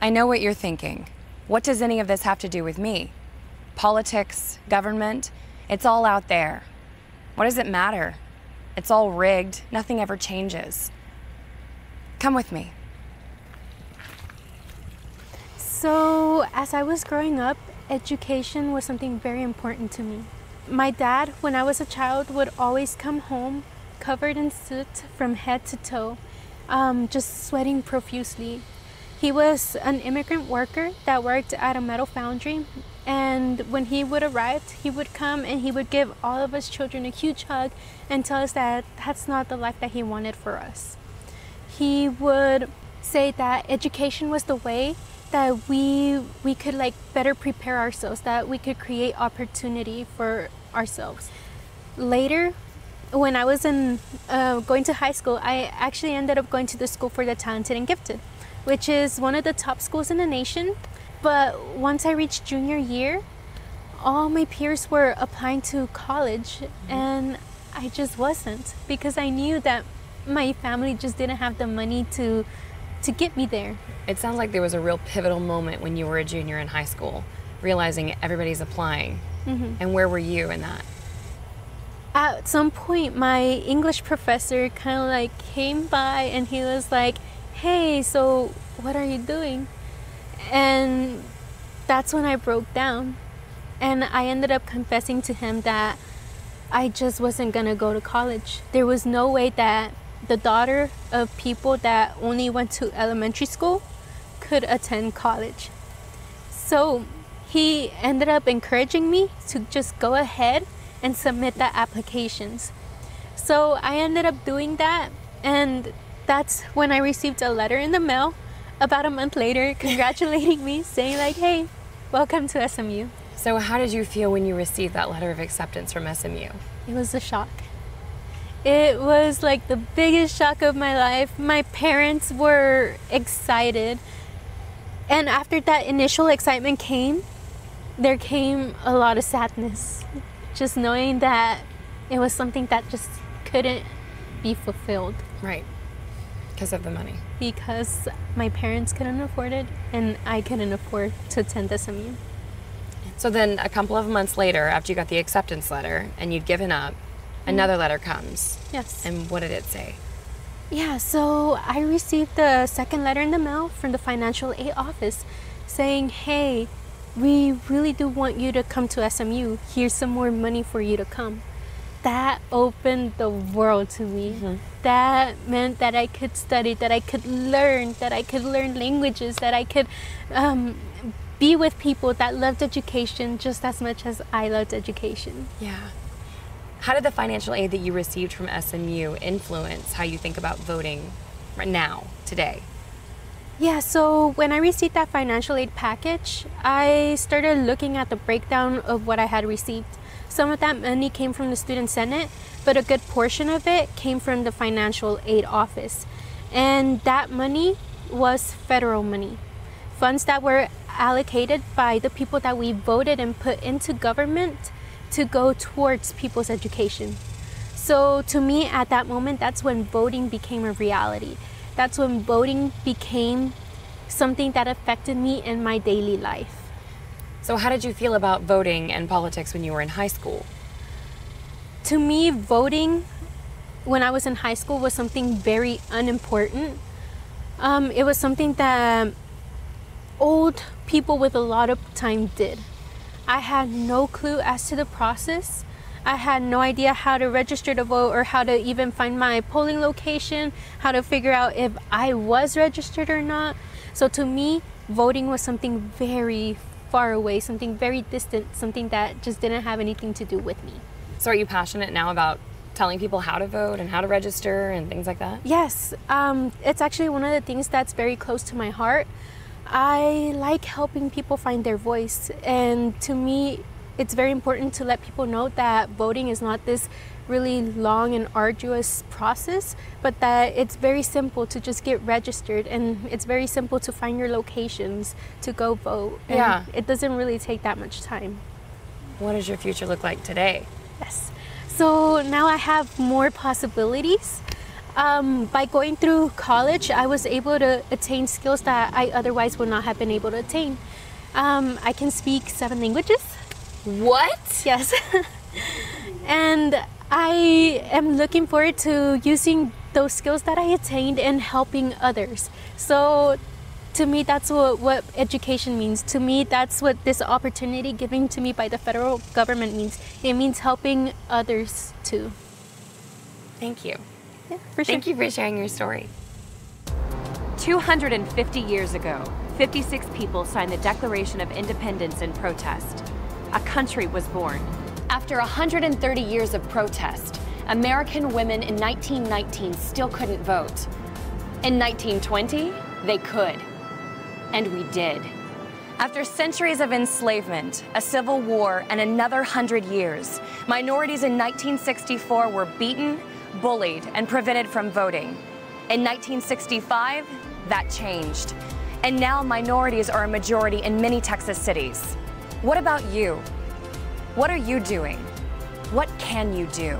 I know what you're thinking. What does any of this have to do with me? Politics, government, it's all out there. What does it matter? It's all rigged. Nothing ever changes. Come with me. So, as I was growing up, education was something very important to me. My dad, when I was a child, would always come home covered in soot from head to toe, just sweating profusely. He was an immigrant worker that worked at a metal foundry, and when he would arrive, he would come and he would give all of us children a huge hug and tell us that that's not the life that he wanted for us. He would say that education was the way that we could like better prepare ourselves, that we could create opportunity for ourselves. Later, when I was going to high school, I actually ended up going to the School for the Talented and Gifted, which is one of the top schools in the nation. But once I reached junior year, all my peers were applying to college, and I just wasn't, because I knew that my family just didn't have the money to get me there. It sounds like there was a real pivotal moment when you were a junior in high school, realizing everybody's applying. And where were you in that? At some point, my English professor kind of like came by and he was like, "Hey, so what are you doing?" And that's when I broke down. And I ended up confessing to him that I just wasn't gonna go to college. There was no way that the daughter of people that only went to elementary school could attend college. So he ended up encouraging me to just go ahead and submit the applications. So I ended up doing that, and that's when I received a letter in the mail about a month later congratulating me, saying like, "Hey, welcome to SMU." So how did you feel when you received that letter of acceptance from SMU? It was a shock. It was like the biggest shock of my life. My parents were excited. And after that initial excitement came, there came a lot of sadness. Just knowing that it was something that just couldn't be fulfilled. Right. Because of the money. Because my parents couldn't afford it, and I couldn't afford to attend SMU. So then a couple of months later, after you got the acceptance letter and you'd given up, another letter comes. Yes. And what did it say? Yeah, so I received the second letter in the mail from the financial aid office saying, "Hey, we really do want you to come to SMU. Here's some more money for you to come." That opened the world to me. That meant that I could study, that I could learn languages, that I could be with people that loved education just as much as I loved education. Yeah. How did the financial aid that you received from SMU influence how you think about voting right now, today? Yeah, so when I received that financial aid package, I started looking at the breakdown of what I had received. Some of that money came from the Student Senate, but a good portion of it came from the financial aid office. And that money was federal money. Funds that were allocated by the people that we voted and put into government to go towards people's education. So to me, at that moment, that's when voting became a reality. That's when voting became something that affected me in my daily life. So how did you feel about voting and politics when you were in high school? To me, voting when I was in high school was something very unimportant. It was something that old people with a lot of time did. I had no clue as to the process. I had no idea how to register to vote or how to even find my polling location, how to figure out if I was registered or not. So to me, voting was something very far away, something very distant, something that just didn't have anything to do with me. So are you passionate now about telling people how to vote and how to register and things like that? Yes, it's actually one of the things that's very close to my heart. I like helping people find their voice, and to me, it's very important to let people know that voting is not this really long and arduous process, but that it's very simple to just get registered, and it's very simple to find your locations to go vote. And yeah. It doesn't really take that much time. What does your future look like today? Yes. So now I have more possibilities. By going through college, I was able to attain skills that I otherwise would not have been able to attain. I can speak 7 languages. What? Yes. And I am looking forward to using those skills that I attained and helping others. So to me, that's what education means. To me, that's what this opportunity given to me by the federal government means. It means helping others too. Thank you. Yeah, for sure. Thank you for sharing your story. 250 years ago, 56 people signed the Declaration of Independence in protest. A country was born. After 130 years of protest, American women in 1919 still couldn't vote. In 1920, they could. And we did. After centuries of enslavement, a civil war, and another 100 years, minorities in 1964 were beaten, bullied, and prevented from voting. In 1965, that changed. And now minorities are a majority in many Texas cities. What about you? What are you doing? What can you do?